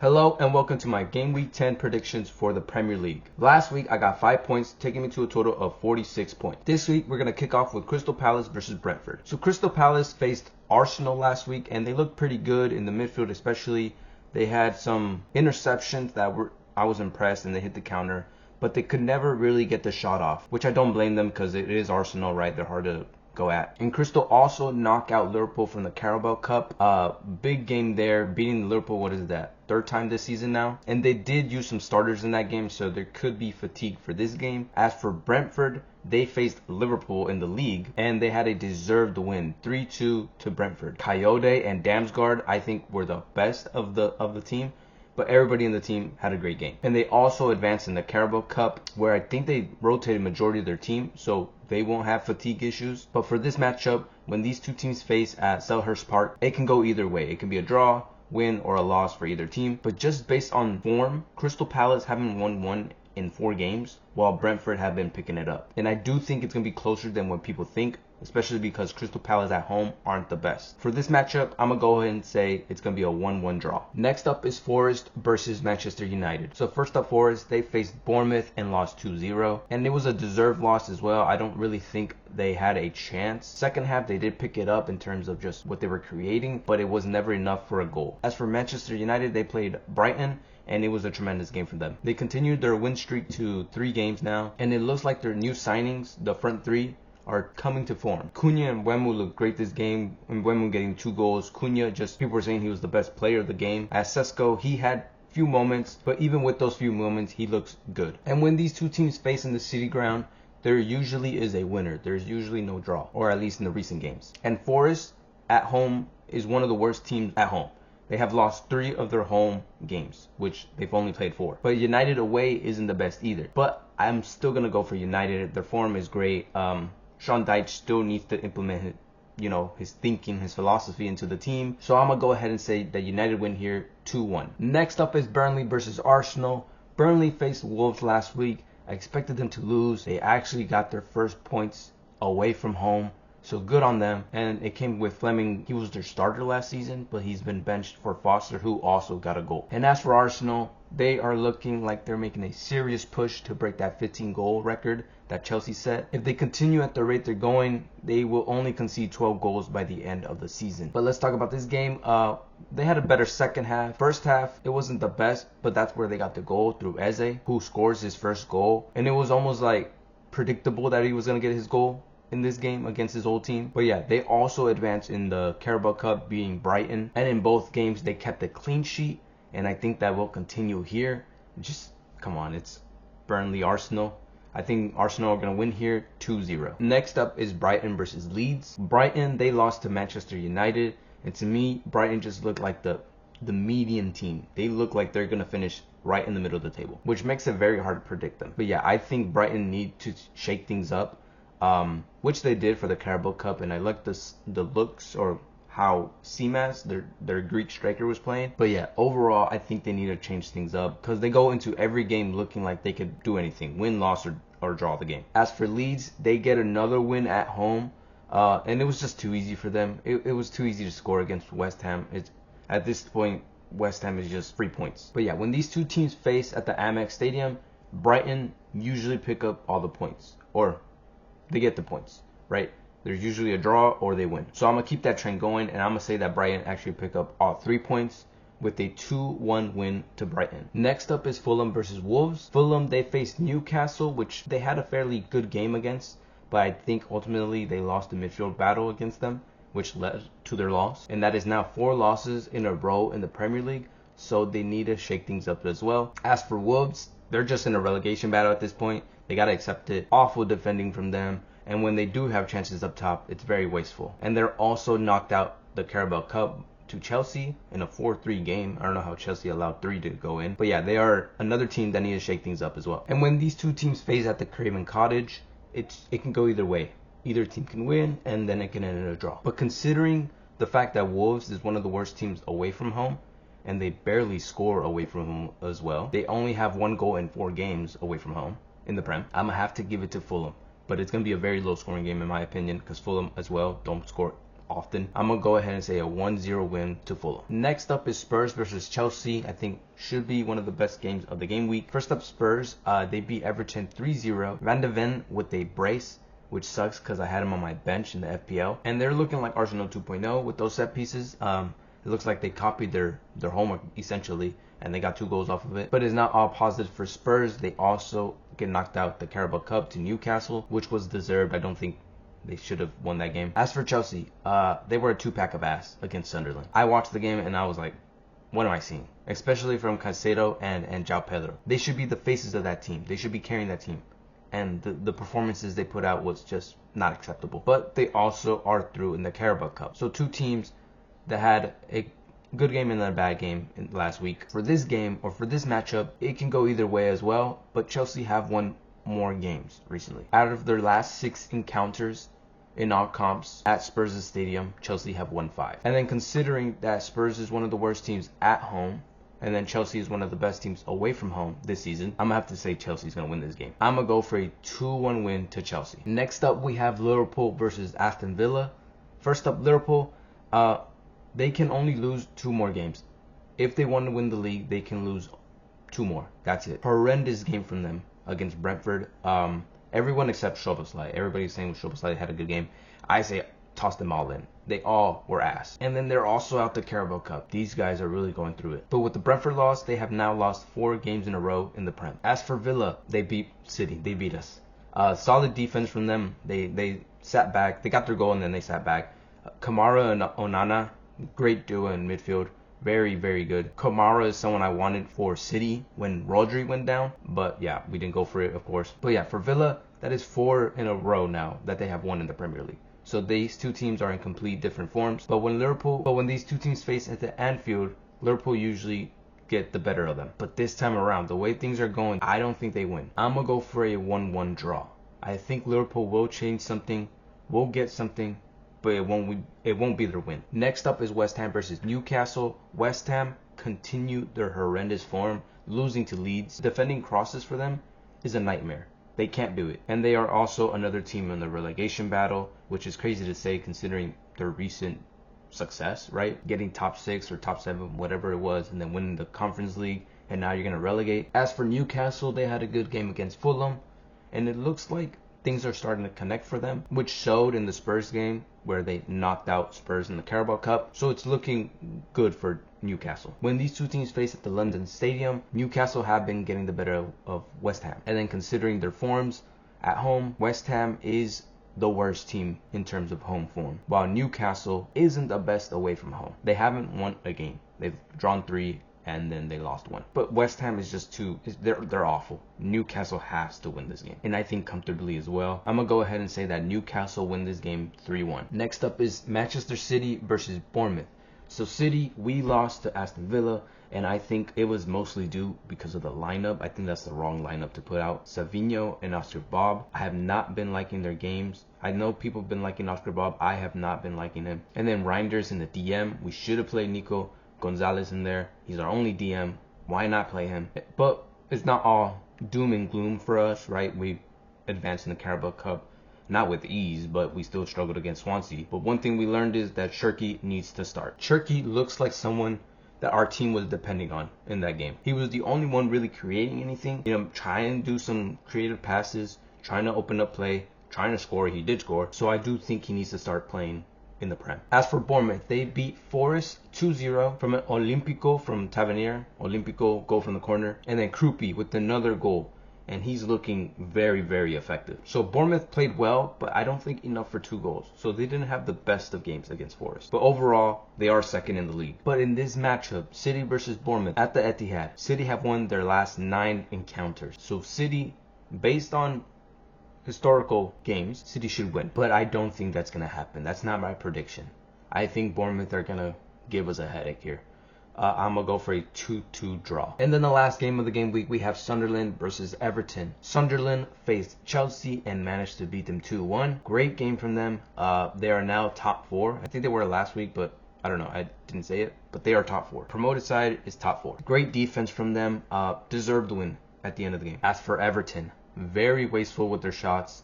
Hello and welcome to my Game Week 10 predictions for the Premier League. Last week I got 5 points, taking me to a total of 46 points. This week we're going to kick off with Crystal Palace versus Brentford. So Crystal Palace faced Arsenal last week and they looked pretty good in the midfield, especially. They had some interceptions that I was impressed and they hit the counter, but they could never really get the shot off, which I don't blame them because it is Arsenal, right? They're hard to go at. And Crystal also knocked out Liverpool from the Carabao Cup. Big game there, beating Liverpool, what is that, third time this season now? And they did use some starters in that game, so there could be fatigue for this game. As for Brentford, they faced Liverpool in the league, and they had a deserved win, 3-2 to Brentford. Coyote and Damsgaard, I think, were the best of the team, but everybody in the team had a great game. And they also advanced in the Carabao Cup, where I think they rotated majority of their team, so they won't have fatigue issues. But for this matchup, when these two teams face at Selhurst Park, it can go either way. It can be a draw, win, or a loss for either team. But just based on form, Crystal Palace haven't won one in 4 games, while Brentford have been picking it up. And I do think it's going to be closer than what people think, especially because Crystal Palace at home aren't the best. For this matchup, I'm going to go ahead and say it's going to be a 1-1 draw. Next up is Forest versus Manchester United. So first up, Forest, they faced Bournemouth and lost 2-0. And it was a deserved loss as well. I don't really think they had a chance. Second half, they did pick it up in terms of just what they were creating, but it was never enough for a goal. As for Manchester United, they played Brighton, and it was a tremendous game for them. They continued their win streak to 3 games now, and it looks like their new signings, the front 3, are coming to form. Cunha and Wemu looked great this game, and Wemu getting 2 goals. Cunha, just people were saying he was the best player of the game. As Sesko, he had few moments, but even with those few moments, he looks good. And when these two teams face in the City Ground, there usually is a winner. There's usually no draw, or at least in the recent games. And Forest at home is one of the worst teams at home. They have lost 3 of their home games, which they've only played 4. But United away isn't the best either. But I'm still going to go for United. Their form is great. Sean Dyche still needs to implement his thinking, his philosophy into the team. So I'm going to go ahead and say that United win here 2-1. Next up is Burnley versus Arsenal. Burnley faced Wolves last week. I expected them to lose. They actually got their first points away from home. So good on them. And it came with Fleming. He was their starter last season, but he's been benched for Foster, who also got a goal. And as for Arsenal, they are looking like they're making a serious push to break that 15-goal record that Chelsea set. If they continue at the rate they're going, they will only concede 12 goals by the end of the season. But let's talk about this game. They had a better second half. First half, it wasn't the best, but that's where they got the goal through Eze, who scores his first goal. And it was almost like predictable that he was going to get his goal in this game against his old team. But yeah, they also advanced in the Carabao Cup, beating Brighton. And in both games, they kept a clean sheet. And I think that will continue here. Just, come on, it's Burnley, Arsenal. I think Arsenal are going to win here 2-0. Next up is Brighton versus Leeds. Brighton, they lost to Manchester United. And to me, Brighton just looked like the median team. They look like they're going to finish right in the middle of the table, which makes it very hard to predict them. But yeah, I think Brighton need to shake things up, which they did for the Carabao Cup. And I like the looks, or how Simas, their Greek striker, was playing. But yeah, overall, I think they need to change things up because they go into every game looking like they could do anything, win, loss, or draw the game. As for Leeds, they get another win at home, and it was just too easy for them. It was too easy to score against West Ham. At this point, West Ham is just 3 points. But yeah, when these two teams face at the Amex Stadium, Brighton usually pick up all the points, or they get the points, right? There's usually a draw or they win. So I'm going to keep that trend going, and I'm going to say that Brighton actually pick up all 3 points with a 2-1 win to Brighton. Next up is Fulham versus Wolves. Fulham, they faced Newcastle, which they had a fairly good game against, but I think ultimately they lost the midfield battle against them, which led to their loss. And that is now 4 losses in a row in the Premier League, so they need to shake things up as well. As for Wolves, they're just in a relegation battle at this point. They got to accept it. Awful defending from them. And when they do have chances up top, it's very wasteful. And they're also knocked out the Carabao Cup to Chelsea in a 4-3 game. I don't know how Chelsea allowed 3 to go in. But yeah, they are another team that need to shake things up as well. And when these two teams face at the Craven Cottage, it can go either way. Either team can win, and then it can end in a draw. But considering the fact that Wolves is one of the worst teams away from home, and they barely score away from home as well, they only have 1 goal in 4 games away from home in the Prem, I'm going to have to give it to Fulham. But it's going to be a very low scoring game in my opinion, because Fulham as well don't score often. I'm going to go ahead and say a 1-0 win to Fulham. Next up is Spurs versus Chelsea. I think should be one of the best games of the game week. First up, Spurs. They beat Everton 3-0. Van de Ven with a brace, which sucks because I had him on my bench in the FPL. And they're looking like Arsenal 2.0 with those set pieces. It looks like they copied their homework, essentially, and they got 2 goals off of it. But it's not all positive for Spurs. They also get knocked out the Carabao Cup to Newcastle, which was deserved. I don't think they should have won that game. As for Chelsea, they were a 2-pack of ass against Sunderland. I watched the game and I was like, what am I seeing? Especially from Caicedo and João Pedro. They should be the faces of that team. They should be carrying that team. And the performances they put out was just not acceptable. But they also are through in the Carabao Cup. So 2 teams that had a good game and a bad game last week. For this game, or for this matchup, it can go either way as well. But Chelsea have won more games recently. Out of their last 6 encounters in all comps at Spurs' stadium, Chelsea have won 5. And then considering that Spurs is one of the worst teams at home, and then Chelsea is one of the best teams away from home this season, I'm going to have to say Chelsea's going to win this game. I'm going to go for a 2-1 win to Chelsea. Next up, we have Liverpool versus Aston Villa. First up, Liverpool. They can only lose 2 more games. If they want to win the league, they can lose 2 more. That's it. Horrendous game from them against Brentford. Everyone except Szoboszlai. Everybody's saying Szoboszlai had a good game. I say toss them all in. They all were ass. And then they're also out the Carabao Cup. These guys are really going through it. But with the Brentford loss, they have now lost 4 games in a row in the Prem. As for Villa, they beat City. They beat us. Solid defense from them. They sat back. They got their goal and then they sat back. Kamara and Onana, great duo in midfield. Very, very good. Kamara is someone I wanted for City when Rodri went down. But yeah, we didn't go for it, of course. But yeah, for Villa, that is 4 in a row now that they have won in the Premier League. So these 2 teams are in complete different forms. But when these 2 teams face at the Anfield, Liverpool usually get the better of them. But this time around, the way things are going, I don't think they win. I'm going to go for a 1-1 draw. I think Liverpool will change something, will get something, but it won't be their win. Next up is West Ham versus Newcastle. West Ham continue their horrendous form, losing to Leeds. Defending crosses for them is a nightmare. They can't do it. And they are also another team in the relegation battle, which is crazy to say considering their recent success, right? Getting top 6 or top 7, whatever it was, and then winning the Conference League, and now you're going to relegate. As for Newcastle, they had a good game against Fulham, and it looks like things are starting to connect for them, which showed in the Spurs game where they knocked out Spurs in the Carabao Cup. So it's looking good for Newcastle. When these 2 teams face at the London Stadium, Newcastle have been getting the better of West Ham. And then considering their forms at home, West Ham is the worst team in terms of home form, while Newcastle isn't the best away from home. They haven't won a game. They've drawn 3 and then they lost 1. But West Ham is just they're awful. Newcastle has to win this game, and I think comfortably as well. I'm gonna go ahead and say that Newcastle win this game 3-1. Next up is Manchester City versus Bournemouth. So City, we lost to Aston Villa, and I think it was mostly due because of the lineup. I think that's the wrong lineup to put out. Savinho and Oscar Bob. I have not been liking their games. I know people have been liking Oscar Bob. I have not been liking him. And then Reinders in the DM. We should have played Nico Gonzalez in there. He's our only DM. Why not play him? But it's not all doom and gloom for us, right? We advanced in the Carabao Cup, not with ease, but we still struggled against Swansea. But one thing we learned is that Cherki needs to start. Cherki looks like someone that our team was depending on in that game. He was the only one really creating anything, trying to do some creative passes, trying to open up play, trying to score. He did score. So I do think he needs to start playing in the Prem. As for Bournemouth, they beat Forest 2-0 from an Olympico from Tavernier. Olympico goal from the corner. And then Krupi with another goal. And he's looking very, very effective. So Bournemouth played well, but I don't think enough for 2 goals. So they didn't have the best of games against Forest. But overall, they are second in the league. But in this matchup, City versus Bournemouth at the Etihad, City have won their last 9 encounters. So City, based on historical games, City should win. But I don't think that's going to happen. That's not my prediction. I think Bournemouth are going to give us a headache here. I'm going to go for a 2-2 draw. And then the last game of the game week, we have Sunderland versus Everton. Sunderland faced Chelsea and managed to beat them 2-1. Great game from them. They are now top 4. I think they were last week, but I don't know. I didn't say it. But they are top 4. Promoted side is top 4. Great defense from them. Deserved win at the end of the game. As for Everton, very wasteful with their shots.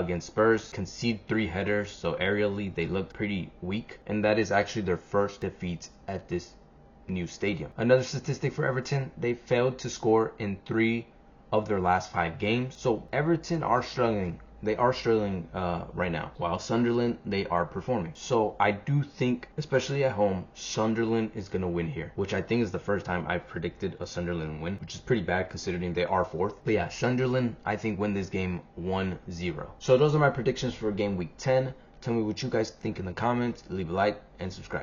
against Spurs, concede 3 headers, so aerially they look pretty weak, and that is actually their first defeat at this new stadium. Another statistic for Everton, they failed to score in 3 of their last 5 games. So Everton are struggling. They are struggling right now, while Sunderland, they are performing. So I do think, especially at home, Sunderland is going to win here, which I think is the first time I've predicted a Sunderland win, which is pretty bad considering they are 4th. But yeah, Sunderland, I think, win this game 1-0. So those are my predictions for game week 10. Tell me what you guys think in the comments. Leave a like and subscribe.